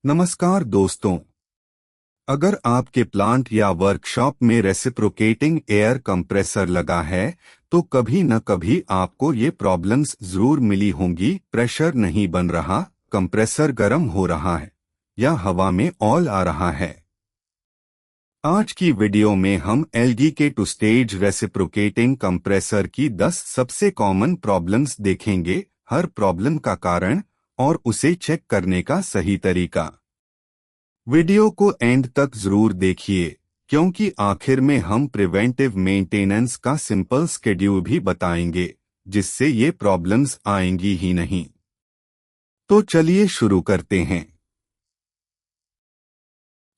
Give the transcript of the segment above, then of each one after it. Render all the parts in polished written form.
नमस्कार दोस्तों। अगर आपके प्लांट या वर्कशॉप में रेसिप्रोकेटिंग एयर कंप्रेसर लगा है तो कभी न कभी आपको ये प्रॉब्लम्स जरूर मिली होंगी। प्रेशर नहीं बन रहा, कंप्रेसर गर्म हो रहा है या हवा में ऑयल आ रहा है। आज की वीडियो में हम एलजी के टू स्टेज रेसिप्रोकेटिंग कंप्रेसर की 10 सबसे कॉमन प्रॉब्लम्स देखेंगे, हर प्रॉब्लम का कारण और उसे चेक करने का सही तरीका। वीडियो को एंड तक जरूर देखिए क्योंकि आखिर में हम प्रिवेंटिव मेंटेनेंस का सिंपल शेड्यूल भी बताएंगे जिससे ये प्रॉब्लम्स आएंगी ही नहीं। तो चलिए शुरू करते हैं।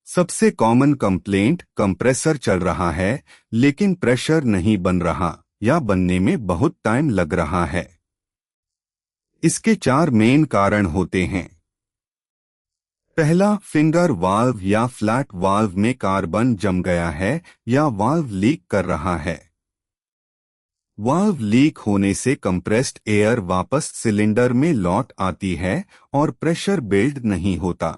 सबसे कॉमन कंप्लेंट, कंप्रेसर चल रहा है लेकिन प्रेशर नहीं बन रहा या बनने में बहुत टाइम लग रहा है। इसके 4 मेन कारण होते हैं। पहला, फिंगर वाल्व या फ्लैट वाल्व में कार्बन जम गया है या वाल्व लीक कर रहा है। वाल्व लीक होने से कंप्रेस्ड एयर वापस सिलेंडर में लौट आती है और प्रेशर बिल्ड नहीं होता।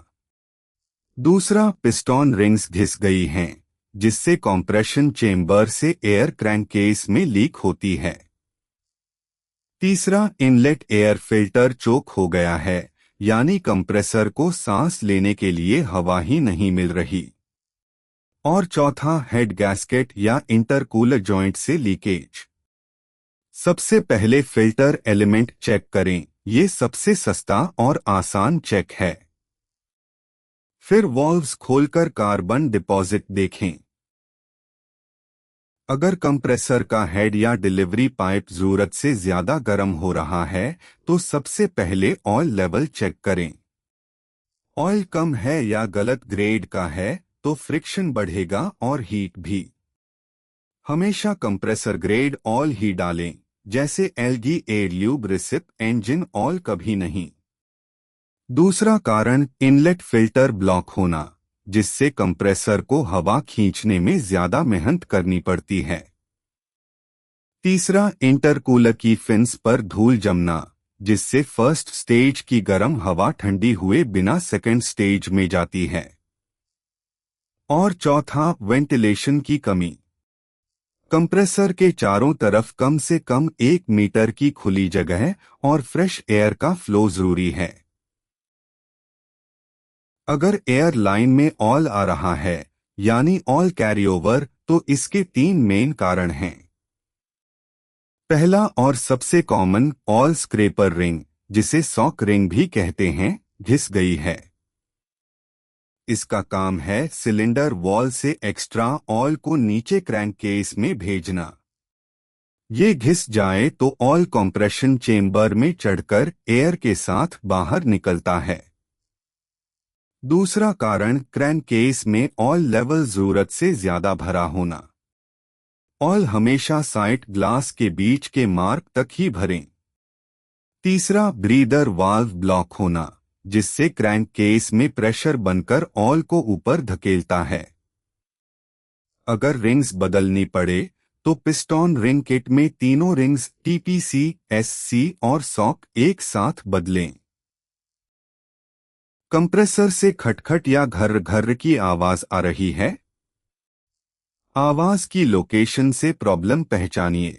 दूसरा, पिस्टन रिंग्स घिस गई हैं जिससे कंप्रेशन चेंबर से एयर क्रैंककेस में लीक होती है। तीसरा, इनलेट एयर फिल्टर चोक हो गया है यानी कंप्रेसर को सांस लेने के लिए हवा ही नहीं मिल रही। और चौथा, हेड गैस्केट या इंटरकूलर जॉइंट से लीकेज। सबसे पहले फिल्टर एलिमेंट चेक करें, ये सबसे सस्ता और आसान चेक है। फिर वॉल्व्स खोलकर कार्बन डिपॉजिट देखें। अगर कंप्रेसर का हेड या डिलीवरी पाइप जरूरत से ज्यादा गर्म हो रहा है तो सबसे पहले ऑयल लेवल चेक करें। ऑयल कम है या गलत ग्रेड का है तो फ्रिक्शन बढ़ेगा और हीट भी। हमेशा कंप्रेसर ग्रेड ऑयल ही डालें, जैसे एलजी एयर लुब्रिसिप इंजन ऑयल, कभी नहीं। दूसरा कारण, इनलेट फिल्टर ब्लॉक होना, जिससे कंप्रेसर को हवा खींचने में ज्यादा मेहनत करनी पड़ती है। तीसरा, इंटरकूलर की फिन्स पर धूल जमना, जिससे फर्स्ट स्टेज की गर्म हवा ठंडी हुए बिना सेकंड स्टेज में जाती है। और चौथा, वेंटिलेशन की कमी। कंप्रेसर के चारों तरफ कम से कम 1 मीटर की खुली जगह और फ्रेश एयर का फ्लो जरूरी है। अगर एयर लाइन में ऑयल आ रहा है यानी ऑयल कैरी ओवर, तो इसके 3 मेन कारण हैं। पहला और सबसे कॉमन, ऑयल स्क्रेपर रिंग, जिसे सॉक रिंग भी कहते हैं, घिस गई है। इसका काम है सिलेंडर वॉल से एक्स्ट्रा ऑयल को नीचे क्रैंक केस में भेजना। ये घिस जाए तो ऑयल कंप्रेशन चेंबर में चढ़कर एयर के साथ बाहर निकलता है। दूसरा कारण, क्रैंक केस में ऑयल लेवल जरूरत से ज्यादा भरा होना। ऑयल हमेशा साइड ग्लास के बीच के मार्क तक ही भरें। तीसरा, ब्रीदर वाल्व ब्लॉक होना, जिससे क्रैंक केस में प्रेशर बनकर ऑयल को ऊपर धकेलता है। अगर रिंग्स बदलनी पड़े तो पिस्टन रिंग किट में तीनों रिंग्स टीपीसी, एससी और सॉक एक साथ बदलें। कंप्रेसर से खटखट या घर्र घर्र की आवाज आ रही है। आवाज की लोकेशन से प्रॉब्लम पहचानिए।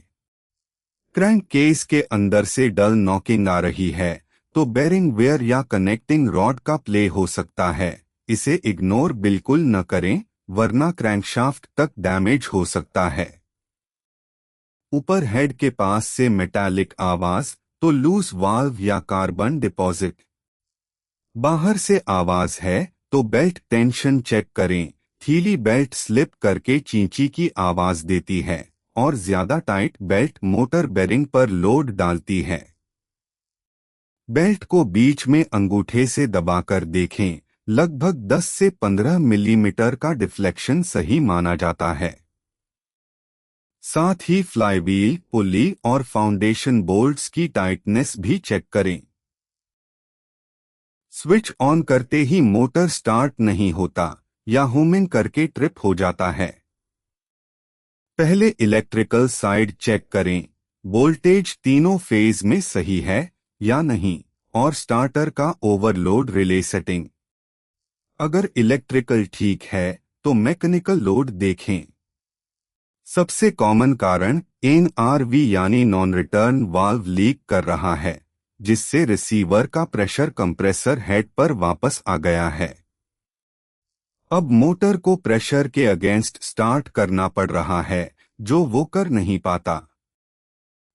क्रैंक केस के अंदर से डल नॉकिंग आ रही है तो बेरिंग वेयर या कनेक्टिंग रॉड का प्ले हो सकता है। इसे इग्नोर बिल्कुल न करें वरना क्रैंकशाफ्ट तक डैमेज हो सकता है। ऊपर हेड के पास से मेटालिक आवाज तो लूज वाल्व या कार्बन डिपॉजिट। बाहर से आवाज है तो बेल्ट टेंशन चेक करें, थीली बेल्ट स्लिप करके चींची की आवाज देती है और ज्यादा टाइट बेल्ट मोटर बेरिंग पर लोड डालती है। बेल्ट को बीच में अंगूठे से दबाकर देखें, लगभग 10 से 15 मिलीमीटर का डिफ्लेक्शन सही माना जाता है। साथ ही फ्लाईव्हील, पुली और फाउंडेशन बोल्ट्स की टाइटनेस भी चेक करें। स्विच ऑन करते ही मोटर स्टार्ट नहीं होता या हुमिंग करके ट्रिप हो जाता है। पहले इलेक्ट्रिकल साइड चेक करें, वोल्टेज तीनों फेज में सही है या नहीं, और स्टार्टर का ओवरलोड रिले सेटिंग। अगर इलेक्ट्रिकल ठीक है तो मैकेनिकल लोड देखें। सबसे कॉमन कारण NRV यानी नॉन रिटर्न वाल्व लीक कर रहा है, जिससे रिसीवर का प्रेशर कंप्रेसर हेड पर वापस आ गया है। अब मोटर को प्रेशर के अगेंस्ट स्टार्ट करना पड़ रहा है, जो वो कर नहीं पाता।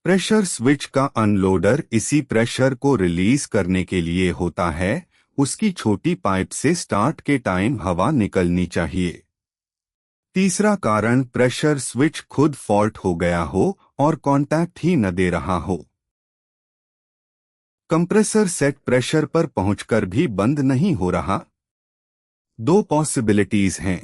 प्रेशर स्विच का अनलोडर इसी प्रेशर को रिलीज करने के लिए होता है। उसकी छोटी पाइप से स्टार्ट के टाइम हवा निकलनी चाहिए। तीसरा कारण प्रेशर स्विच खुद फॉल्ट हो गया हो और कांटेक्ट ही न दे रहा हो। कंप्रेसर सेट प्रेशर पर पहुंचकर भी बंद नहीं हो रहा। दो पॉसिबिलिटीज हैं।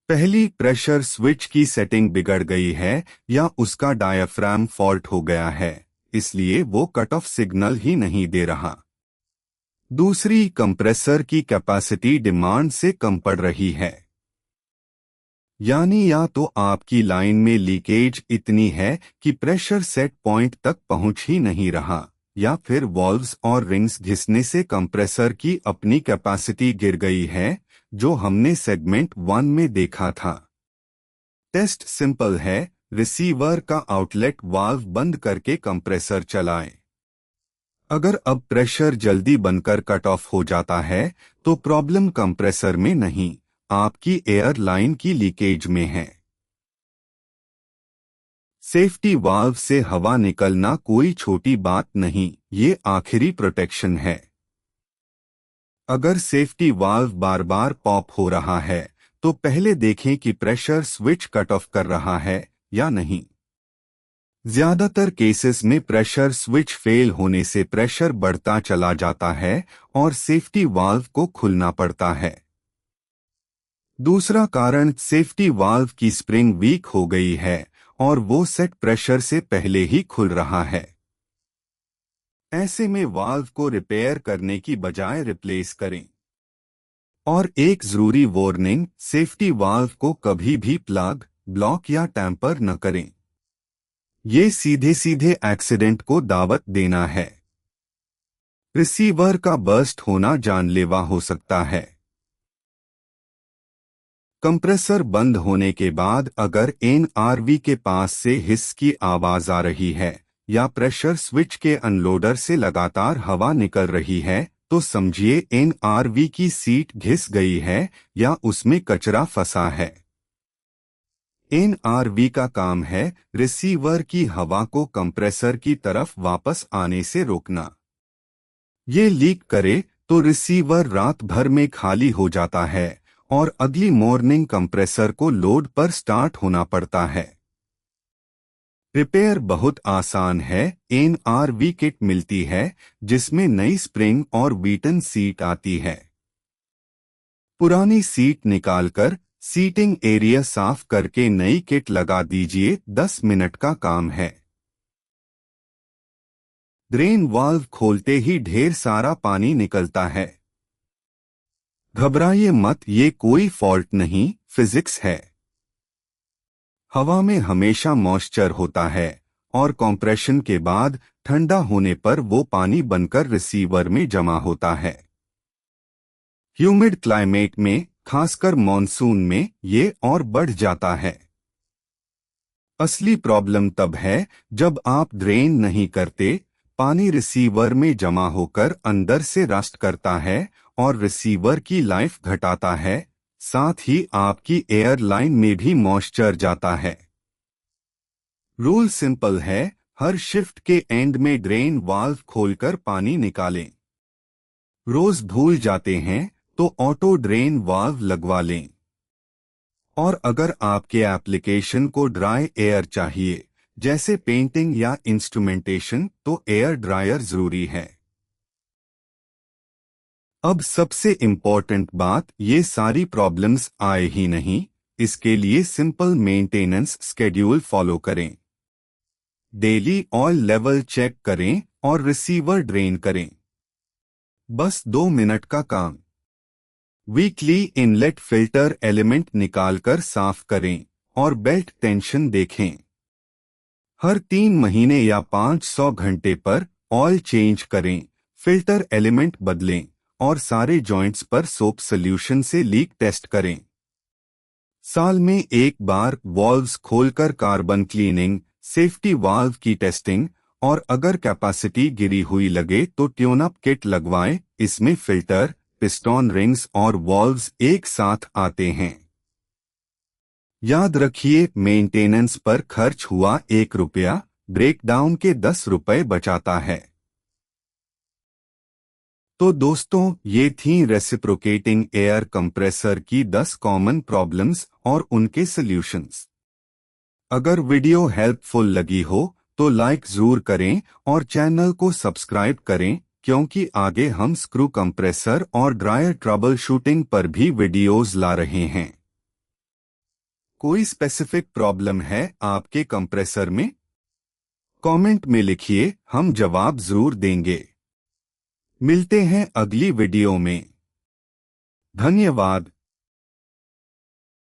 पहली, प्रेशर स्विच की सेटिंग बिगड़ गई है या उसका डायाफ्राम फॉल्ट हो गया है, इसलिए वो कट ऑफ सिग्नल ही नहीं दे रहा। दूसरी, कंप्रेसर की कैपेसिटी डिमांड से कम पड़ रही है। यानी या तो आपकी लाइन में लीकेज इतनी है कि प्रेशर सेट पॉइंट तक पहुंच ही नहीं रहा, या फिर वॉल्व्स और रिंग्स घिसने से कंप्रेसर की अपनी कैपेसिटी गिर गई है, जो हमने सेगमेंट 1 में देखा था। टेस्ट सिंपल है, रिसीवर का आउटलेट वाल्व बंद करके कंप्रेसर चलाएं। अगर अब प्रेशर जल्दी बनकर कट ऑफ हो जाता है तो प्रॉब्लम कंप्रेसर में नहीं, आपकी एयर लाइन की लीकेज में है। सेफ्टी वाल्व से हवा निकलना कोई छोटी बात नहीं, ये आखिरी प्रोटेक्शन है। अगर सेफ्टी वाल्व बार बार पॉप हो रहा है तो पहले देखें कि प्रेशर स्विच कट ऑफ कर रहा है या नहीं। ज्यादातर केसेस में प्रेशर स्विच फेल होने से प्रेशर बढ़ता चला जाता है और सेफ्टी वाल्व को खुलना पड़ता है। दूसरा कारण, सेफ्टी वाल्व की स्प्रिंग वीक हो गई है और वो सेट प्रेशर से पहले ही खुल रहा है। ऐसे में वाल्व को रिपेयर करने की बजाय रिप्लेस करें। और एक जरूरी वार्निंग, सेफ्टी वाल्व को कभी भी प्लग, ब्लॉक या टैंपर न करें। ये सीधे सीधे एक्सीडेंट को दावत देना है। रिसीवर का बर्स्ट होना जानलेवा हो सकता है। कंप्रेसर बंद होने के बाद अगर NRV के पास से हिस की आवाज आ रही है या प्रेशर स्विच के अनलोडर से लगातार हवा निकल रही है, तो समझिए NRV की सीट घिस गई है या उसमें कचरा फंसा है। NRV का काम है रिसीवर की हवा को कंप्रेसर की तरफ वापस आने से रोकना। ये लीक करे तो रिसीवर रात भर में खाली हो जाता है और अगली मॉर्निंग कंप्रेसर को लोड पर स्टार्ट होना पड़ता है। रिपेयर बहुत आसान है। NRV किट मिलती है जिसमें नई स्प्रिंग और बीटन सीट आती है। पुरानी सीट निकालकर सीटिंग एरिया साफ करके नई किट लगा दीजिए, 10 मिनट का काम है। ड्रेन वाल्व खोलते ही ढेर सारा पानी निकलता है। घबराइए मत, ये कोई फॉल्ट नहीं, फिजिक्स है। हवा में हमेशा मॉइस्चर होता है और कंप्रेशन के बाद ठंडा होने पर वो पानी बनकर रिसीवर में जमा होता है। ह्यूमिड क्लाइमेट में, खासकर मॉनसून में, ये और बढ़ जाता है। असली प्रॉब्लम तब है जब आप ड्रेन नहीं करते, पानी रिसीवर में जमा होकर अंदर से रस्ट करता है और रिसीवर की लाइफ घटाता है, साथ ही आपकी एयरलाइन में भी मॉइस्चर जाता है। रूल सिंपल है, हर शिफ्ट के एंड में ड्रेन वाल्व खोलकर पानी निकालें। रोज भूल जाते हैं तो ऑटो ड्रेन वाल्व लगवा लें। और अगर आपके एप्लीकेशन को ड्राई एयर चाहिए, जैसे पेंटिंग या इंस्ट्रूमेंटेशन, तो एयर ड्रायर जरूरी है। अब सबसे इम्पोर्टेंट बात, ये सारी प्रॉब्लम्स आए ही नहीं, इसके लिए सिंपल मेंटेनेंस स्केड्यूल फॉलो करें। डेली ऑयल लेवल चेक करें और रिसीवर ड्रेन करें। बस 2 मिनट का काम। वीकली इनलेट फिल्टर एलिमेंट निकालकर साफ करें और बेल्ट टेंशन देखें। हर 3 महीने या 500 घंटे पर ऑयल चेंज करें, फिल्टर एलिमेंट बदलें और सारे जॉइंट्स पर सोप सॉल्यूशन से लीक टेस्ट करें। साल में एक बार वाल्व्स खोलकर कार्बन क्लीनिंग, सेफ्टी वाल्व की टेस्टिंग और अगर कैपेसिटी गिरी हुई लगे तो ट्यून अप किट लगवाएं। इसमें फिल्टर, पिस्टन रिंग्स और वाल्व्स एक साथ आते हैं। याद रखिए, मेंटेनेंस पर खर्च हुआ 1 रुपया ब्रेकडाउन के 10 रुपए बचाता है। तो दोस्तों, ये थीं रेसिप्रोकेटिंग एयर कंप्रेसर की 10 कॉमन प्रॉब्लम्स और उनके सॉल्यूशंस। अगर वीडियो हेल्पफुल लगी हो तो लाइक जरूर करें और चैनल को सब्सक्राइब करें, क्योंकि आगे हम स्क्रू कंप्रेसर और ड्रायर ट्रबल शूटिंग पर भी वीडियोज ला रहे हैं। कोई स्पेसिफिक प्रॉब्लम है आपके कंप्रेसर में? कमेंट में लिखिए, हम जवाब जरूर देंगे। मिलते हैं अगली वीडियो में। धन्यवाद।